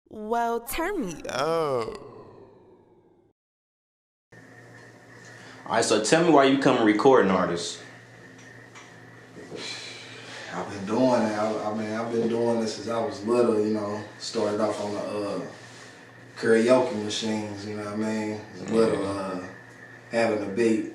Well, turn me up. Alright, so tell me why you become a recording artist. I've been doing it. I've been doing this since I was little, you know. Started off on the karaoke machines, you know what I mean? As little, having a beat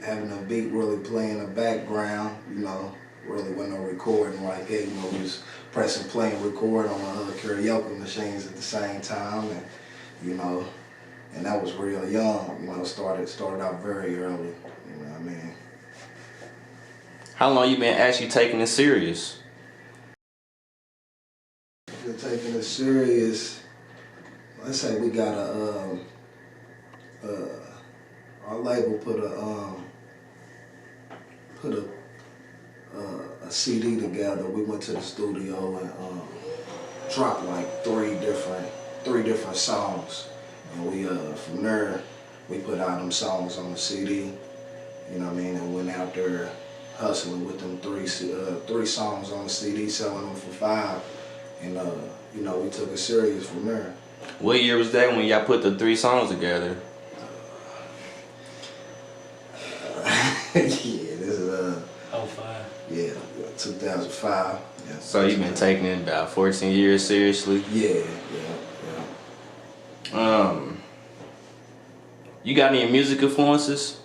really playing in the background, you know. Really wasn't no recording like that, you know. We was pressing play and record on the karaoke machines at the same time, and you know, and that was real young, you know. Started out very early, you know what I mean? How long you been actually taking it serious? Been taking it serious. Let's say we got our label put a CD together. We went to the studio and dropped like three different songs, and we from there we put out them songs on the CD. You know what I mean? And went out there hustling with them three songs on the CD, selling them for $5, and you know, we took it serious from there. What year was that when y'all put the 3 songs together? Yeah, this is 05. Yeah, 2005. Yeah. So you've been taking it about 14 years seriously? Yeah. You got any music influences?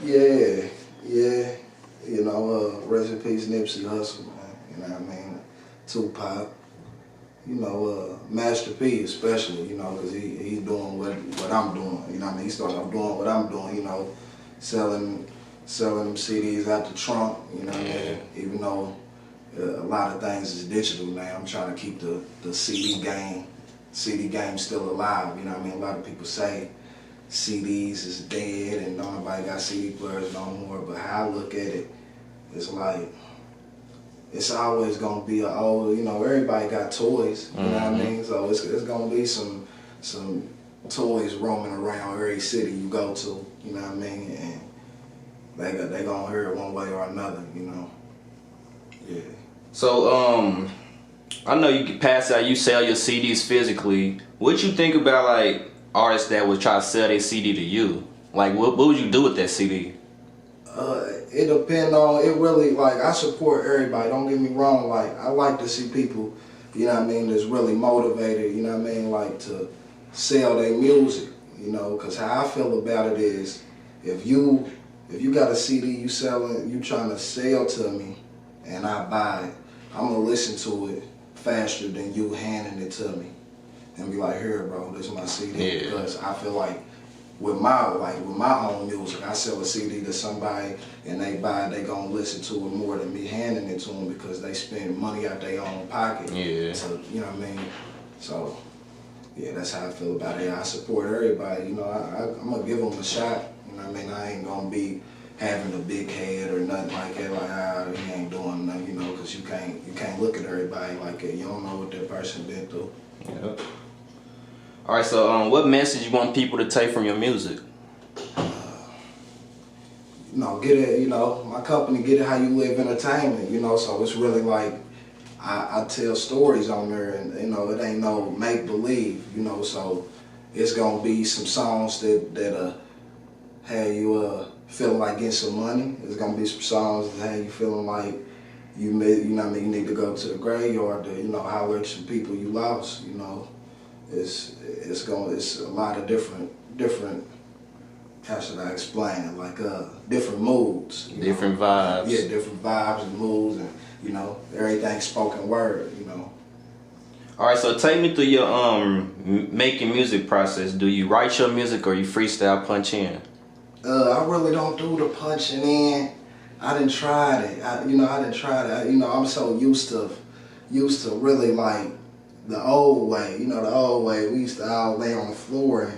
Yeah. You know, rest in peace, Nipsey Hussle, man. You know what I mean? Tupac. You know, Master P especially, you know, because he's doing what I'm doing. You know what I mean? He started off doing what I'm doing, you know, selling them CDs out the trunk, you know what I mean? Even though a lot of things is digital now, I'm trying to keep the CD game still alive, you know what I mean? A lot of people say CDs is dead and nobody got CD players no more, but how I look at it, it's like, it's always gonna be an old, you know, everybody got toys, you know what I mean? So it's gonna be some toys roaming around every city you go to, you know what I mean? And they gonna hear it one way or another, you know? Yeah. So, I know you can pass out, you sell your CDs physically. What you think about like artists that would try to sell their CD to you? Like, what would you do with that CD? It depends on, it really, like, I support everybody, don't get me wrong, like, I like to see people, you know what I mean, that's really motivated, you know what I mean, like, to sell their music, you know, because how I feel about it is, if you got a CD you selling, you trying to sell to me, and I buy it, I'm gonna listen to it faster than you handing it to me, and be like, here, bro, this is my CD, because I feel like, with my own music, I sell a CD to somebody and they buy it, they gonna listen to it more than me handing it to them because they spend money out their own pocket. Yeah. So, you know what I mean? So, yeah, that's how I feel about it. I support everybody, you know, I'm gonna give them a shot, you know what I mean? I ain't gonna be having a big head or nothing like that, like, he ain't doing nothing, you know, because you can't look at everybody like that. You don't know what that person been through. Yep. All right, so what message you want people to take from your music? You know, get it, you know, my company, Get It How You Live Entertainment, you know, so it's really like, I tell stories on there and, you know, it ain't no make-believe, you know, so it's gonna be some songs that have you feeling like getting some money. It's gonna be some songs that have you feeling like you know what I mean, you need to go to the graveyard to, you know, holler at some people you lost, you know. It's a lot of different, how should I explain it, like different moods. Different vibes. Yeah, different vibes and moods, and you know, everything spoken word, you know. All right, so take me through your making music process. Do you write your music or you freestyle punch in? I really don't do the punching in. I done tried it. I'm so used to really like the old way, you know, the old way. We used to all lay on the floor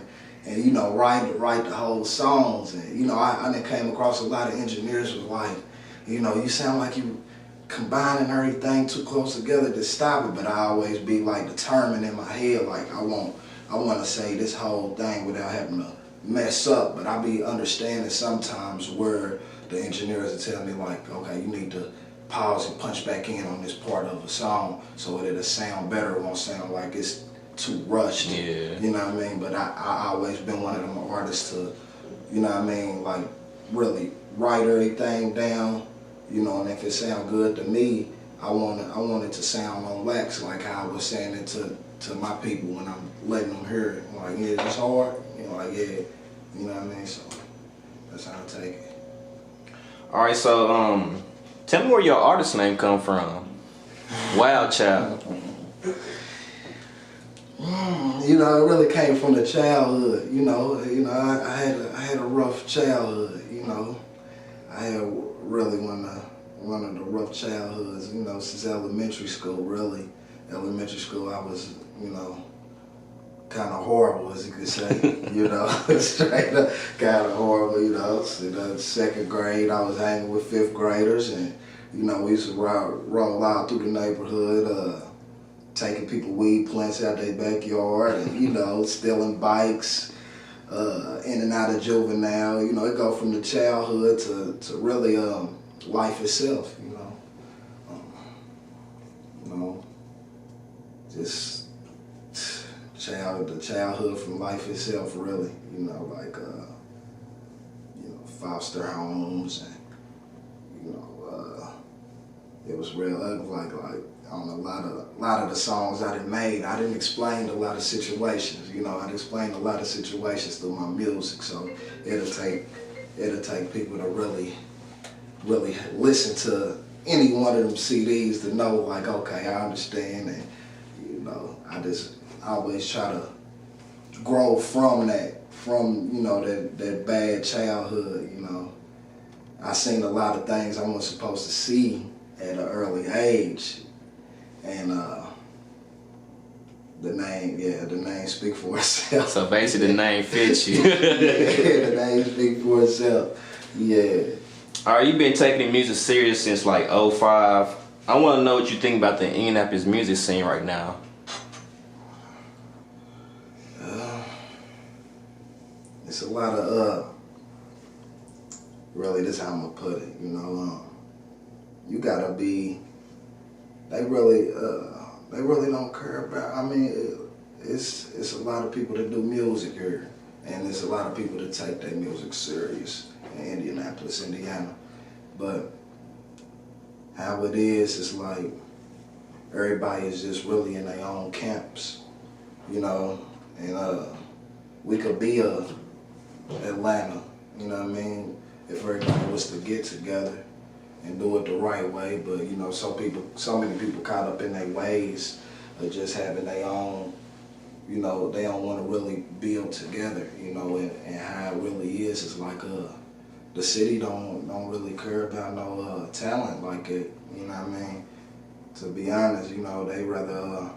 and you know, write the whole songs. And, you know, I done came across a lot of engineers who was like, you know, you sound like you combining everything too close together to stop it. But I always be like determined in my head, like I want to say this whole thing without having to mess up. But I be understanding sometimes where the engineers are telling me like, okay, you need to pause and punch back in on this part of a song so it'll sound better. It won't sound like it's too rushed. Yeah. You know what I mean? But I always been one of them artists to, you know what I mean, like really write everything down, you know, and if it sound good to me, I want it to sound on wax, like how I was saying it to my people when I'm letting them hear it. I'm like, yeah, it's hard. You know, like, yeah, you know what I mean? So that's how I take it. All right, so tell me where your artist name come from. Wild Child. You know, it really came from the childhood. You know, I had a rough childhood. You know, I had really one of the rough childhoods. You know, since elementary school. Really, elementary school, I was, you know, kind of horrible, as you could say. You know, straight up, kind of horrible. You know, in the second grade, I was hanging with fifth graders, and you know, we used to roll out through the neighborhood. Taking people weed plants out their backyard, and you know, stealing bikes, in and out of juvenile. You know, it go from the childhood to really life itself. You know, just the childhood from life itself. Really, you know, like you know, foster homes, and you know, it was real ugly. Like. On a lot of the songs I done made, I didn't explain a lot of situations. You know, I explained a lot of situations through my music. So it'll take people to really listen to any one of them CDs to know, like, okay, I understand, and you know, I always try to grow from you know, that bad childhood. You know, I seen a lot of things I wasn't supposed to see at an early age. And the name speak for itself. So basically the name fits you. Yeah, the name speak for itself. Yeah. Alright, you've been taking the music serious since like 05. I want to know what you think about the Indianapolis music scene right now. It's a lot of really, this is how I'm gonna put it. You know, you gotta be. They really don't care about. I mean, it's a lot of people that do music here, and there's a lot of people that take their music serious in Indianapolis, Indiana. But how it is like everybody is just really in their own camps, you know. And we could be Atlanta, you know what I mean, if everybody was to get together and do it the right way. But you know, so many people caught up in their ways of just having their own, you know, they don't want to really build together, you know. And how it really is like the city don't really care about no talent like it, you know what I mean. To be honest, you know, they rather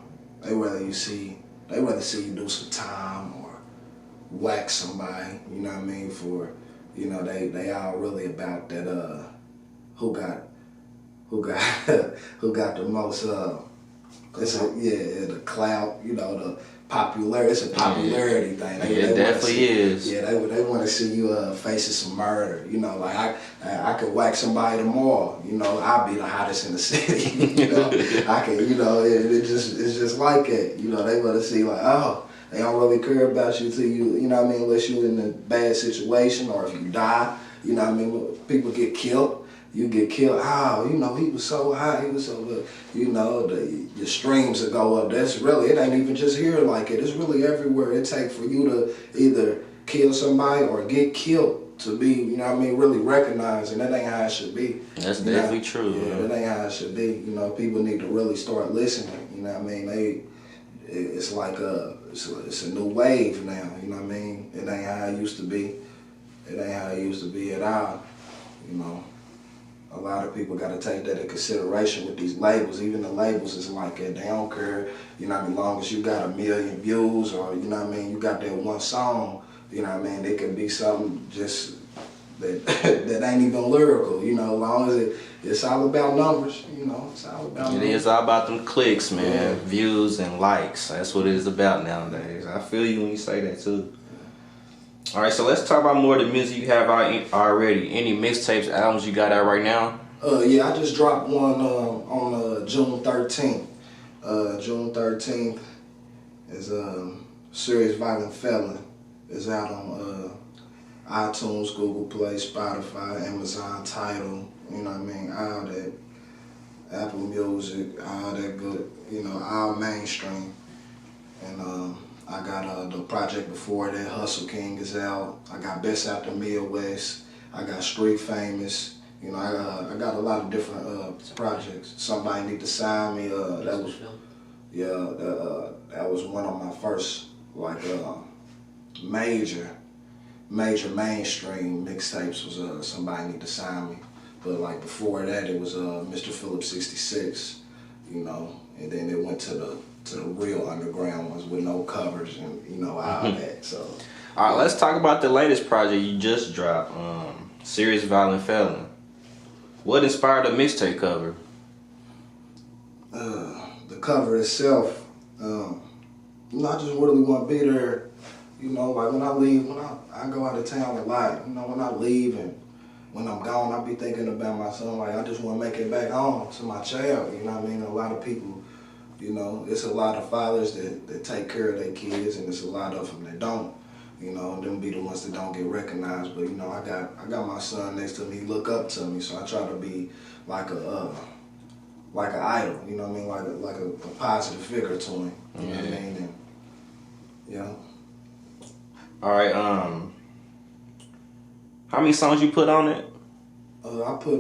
see you do some time or whack somebody, you know what I mean, for, you know, they all really about that who got the most the clout, you know, the popularity. It's a popularity thing. It definitely is. Yeah, they want to see you facing some murder. You know, like I could whack somebody tomorrow. You know, I'll be the hottest in the city. You know, I can. You know, it's just like it. You know, they want to see like, oh, they don't really care about you till you. You know what I mean? Unless you're in a bad situation or if you die. You know what I mean? People get killed. You get killed. Oh, you know, he was so high, he was so good. You know, your streams will go up. That's really, it ain't even just here like it. It's really everywhere. It takes for you to either kill somebody or get killed to be, you know what I mean, really recognized. And that ain't how it should be. That's definitely true. Yeah, that ain't how it should be. You know, people need to really start listening. You know what I mean? It's like it's a new wave now. You know what I mean? It ain't how it used to be. It ain't how it used to be at all. You know. A lot of people got to take that in consideration with these labels. Even the labels is like that. They don't care, you know what I mean, long as you got 1 million views or, you know what I mean, you got that one song, you know what I mean, it could be something just that ain't even lyrical, you know, as long as it's all about numbers, you know, it's all about numbers. It is all about them clicks, man, yeah. Views and likes. That's what it is about nowadays. I feel you when you say that too. All right, so let's talk about more of the music you have out already. Any mixtapes, albums you got out right now? Yeah, I just dropped one on June 13th. June 13th is Serious Violent Felon. It's out on iTunes, Google Play, Spotify, Amazon, Tidal, you know what I mean, all that, Apple Music, all that good, you know, all mainstream. And I got the project before that, Hustle King is out. I got Best After Midwest. I got Street Famous. You know, I got a lot of different projects. Somebody Need to Sign Me. That was one of my first like major mainstream mixtapes. Was Somebody Need to Sign Me. But like before that, it was Mr. Phillips 66. You know, and then it went to the real underground ones with no covers and you know all that. So. All right, let's talk about the latest project you just dropped, Serious Violent Felon. What inspired the mixtape cover? The cover itself, you know, I just really want to be there. You know, like when I leave, I go out of town a lot. You know, when I leave and when I'm gone, I be thinking about my son. Like I just want to make it back home to my child. You know what I mean? A lot of people, you know, it's a lot of fathers that take care of their kids, and it's a lot of them that don't. You know, and them be the ones that don't get recognized. But you know, I got my son next to me. He look up to me, so I try to be like an idol. You know what I mean? Like a positive figure to him. You know what I mean? And, yeah. All right. How many songs you put on it? I put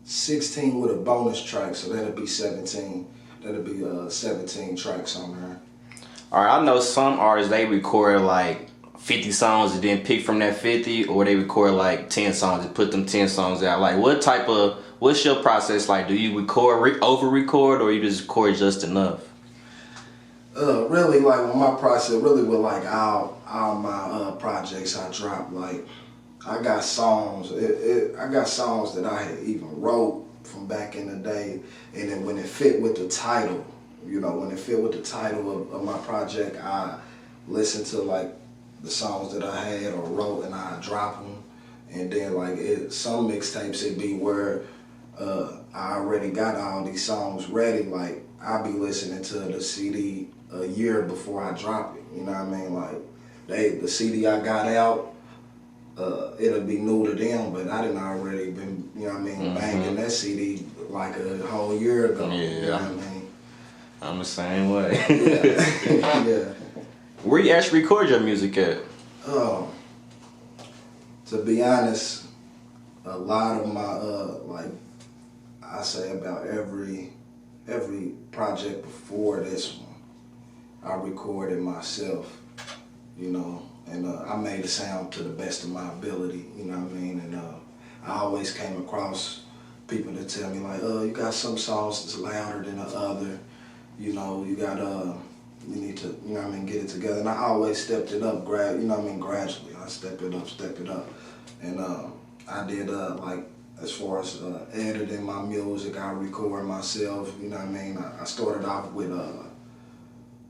16 with a bonus track, so that'll be 17. That'll be 17 tracks on there. All right. I know some artists they record like 50 songs and then pick from that 50, or they record like 10 songs and put them 10 songs out. Like what's your process like? Do you record over record, or you just record just enough? Really, like with my process, really with like all my projects I drop, like I got songs. I got songs that I had even wrote from back in the day, and then when it fit with the title, you know, when it fit with the title of my project, I listened to like the songs that I had or wrote, and I drop them. And then like some mixtapes it be where I already got all these songs ready. Like I'll be listening to the CD a year before I drop it. You know what I mean? Like the CD I got out, it'll be new to them, but I didn't already been, you know what I mean, banging that CD like a whole year ago. Yeah. You know what I mean? I'm the same way. Yeah. Yeah. Where you actually record your music at? To be honest, a lot of my like I say about every project before this one, I recorded myself, you know, and I made it sound to the best of my ability, you know what I mean? And I always came across people that tell me like, you got some songs that's louder than the other, you know, you got you need to, you know what I mean, get it together. And I always stepped it up, you know what I mean, gradually. I step it up. And I did like as far as editing my music, I record myself, you know what I mean? I started off with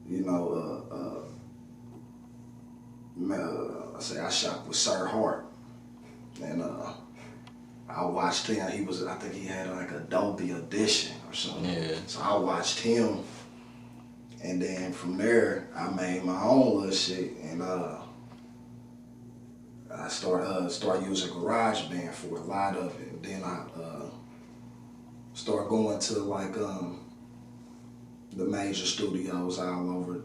you know, I shot with Sir Hart, and I watched him. I think he had like Adobe Audition or something. Yeah. So I watched him, and then from there I made my own little shit, and I start using GarageBand for a lot of it. And then I start going to like the major studios all over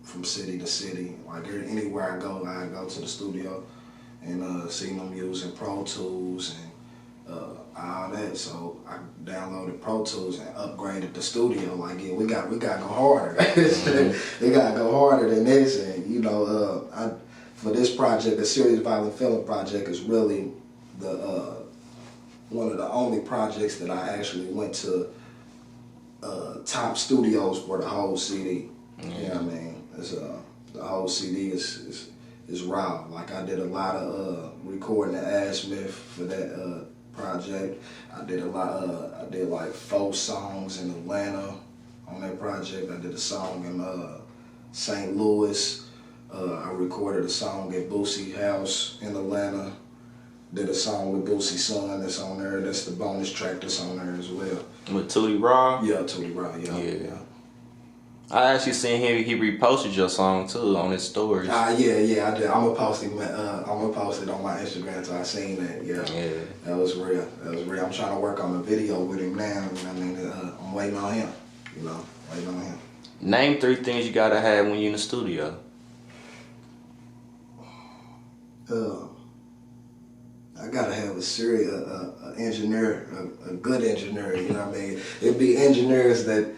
from city to city. Like anywhere I go to the studio and see them using Pro Tools and all that. So I downloaded Pro Tools and upgraded the studio. Like, yeah, we got to go harder. We got to go harder than this. And you know, for this project, the Serious Violent Felon project is really the one of the only projects that I actually went to top studios for the whole CD. You know what I mean? It's, the whole CD is raw. Like I did a lot of recording at Ashmith for that project. I did like 4 songs in Atlanta on that project. I did a song in St. Louis. I recorded a song at Boosie House in Atlanta. did a song with Boosie Son that's on there. That's the bonus track that's on there as well. With Tootie Raw? Yeah, Tootie Raw, yeah. I actually seen him. He reposted your song too on his stories. Yeah, I did. I'm gonna post it. I'm gonna post it on my Instagram. So I seen that. Yeah. That was real. I'm trying to work on a video with him now. You know what I mean? I'm waiting on him. Waiting on him. Name 3 things you gotta have when you in the studio. I gotta have a serious engineer, a good engineer. You know what I mean? It'd be engineers that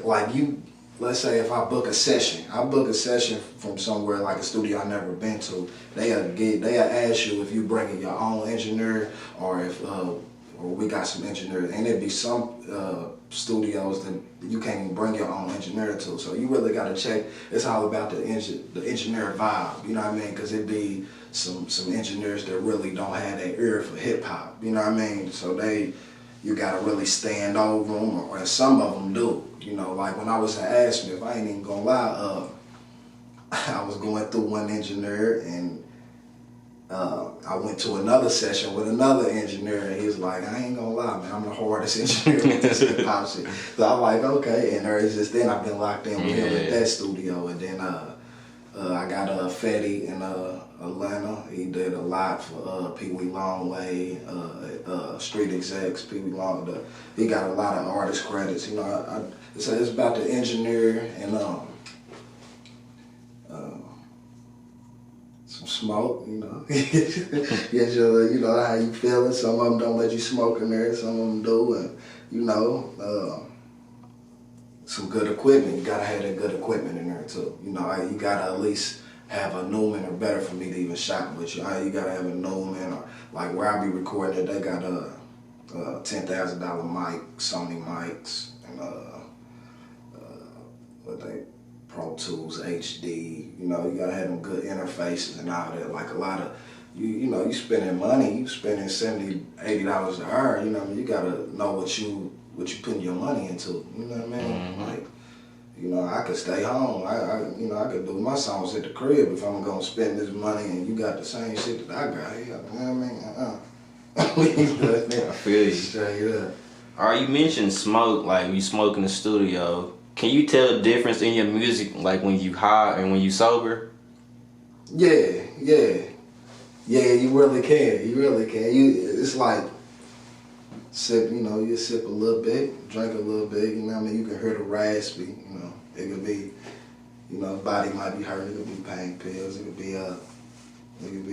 like you. Let's say if I book a session from somewhere like a studio I've never been to, they'll ask you if you bringing your own engineer or if or we got some engineers, and there'd be some studios that you can't even bring your own engineer to. So you really got to check. It's all about the engineer vibe. You know what I mean? Because it'd be some engineers that really don't have that ear for hip hop. You know what I mean? So you got to really stand over them, or some of them do. You know, like when I was in Asheville, if I ain't even gonna lie, I was going through one engineer and I went to another session with another engineer and he was like, I ain't gonna lie, man, I'm the hardest engineer with this hip hop shit. So I'm like, okay, and ever since then I've been locked in with him at that studio. And then I got Fetty in Atlanta. He did a lot for Pee Wee Longway, Street Execs, Pee Wee Long. He got a lot of artist credits. You know, it's about the engineer and some smoke. You know, get your, you know how you feeling. Some of them don't let you smoke in there. Some of them do, and you know. Some good equipment. You gotta have that good equipment in there too. You know, you gotta at least have a Newman or better for me to even shop with you. You gotta have a Newman, or like where I be recording it, they got $10,000 mic, Sony mics, and Pro Tools HD. You know, you gotta have them good interfaces and all that. Like a lot of you know, you spending money, you spending $70, $80 an hour. You know what I mean? You gotta know what you putting your money into, you know what I mean? Mm-hmm. Like, you know, I could stay home. I could do my songs at the crib if I'm gonna spend this money and you got the same shit that I got. You know what I mean? I feel you. Straight up. Alright, you mentioned smoke, like you smoke in the studio. Can you tell the difference in your music, like when you high and when you sober? Yeah, you really can. It's like, sip, you know, you sip a little bit, drink a little bit, you know what I mean? You can hear the raspy, you know. It could be, you know, body might be hurt, it could be pain pills, it could be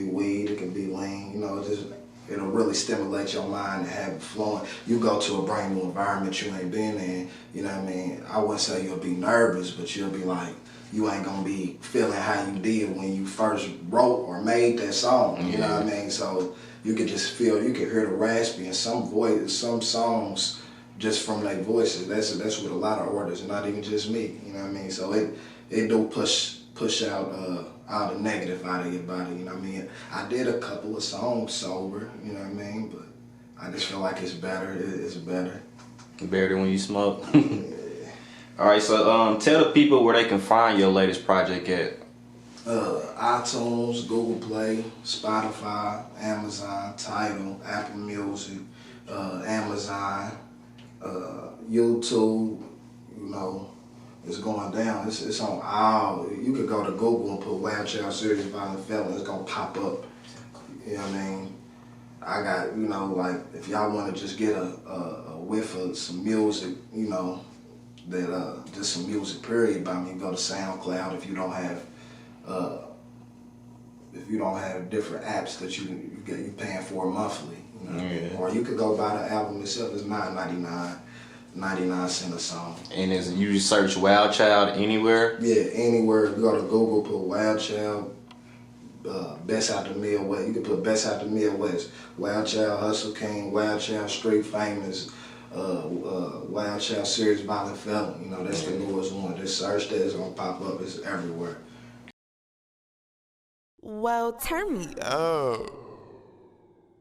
weed, it could be lean, you know, it'll really stimulate your mind and have it flowing. You go to a brand new environment you ain't been in, you know what I mean? I wouldn't say you'll be nervous, but you'll be like, you ain't gonna be feeling how you did when you first wrote or made that song, you know what I mean? So you could just feel, you could hear the raspy in some songs just from their voices. That's with a lot of artists, not even just me, you know what I mean? So it do push out all the negative out of your body, you know what I mean? I did a couple of songs sober, you know what I mean? But I just feel like it's better. It's better. Better than when you smoke? Yeah. Alright, so tell the people where they can find your latest project at. iTunes, Google Play, Spotify, Amazon, Tidal, Apple Music, Amazon, YouTube. You know, it's going down. It's on all. You could go to Google and put Wild Child Serious Violent Felon. It's gonna pop up. You know what I mean? I got, you know, like if y'all want to just get a whiff of some music, you know, that just some music period by me, go to SoundCloud if you don't have different apps that you paying for monthly, you know what I mean? Or you could go buy the album itself. It's $9.99, 99 cents a song. And you search Wild Child anywhere? Yeah, anywhere. You go to Google, put Wild Child, Best Out the Midwest. You can put Best Out the Midwest. Wild Child Hustle King, Wild Child Street Famous, Wild Child Serious Violent Felon. You know, that's the newest one. Just search that, it's gonna pop up. It's everywhere. Well, turn me up.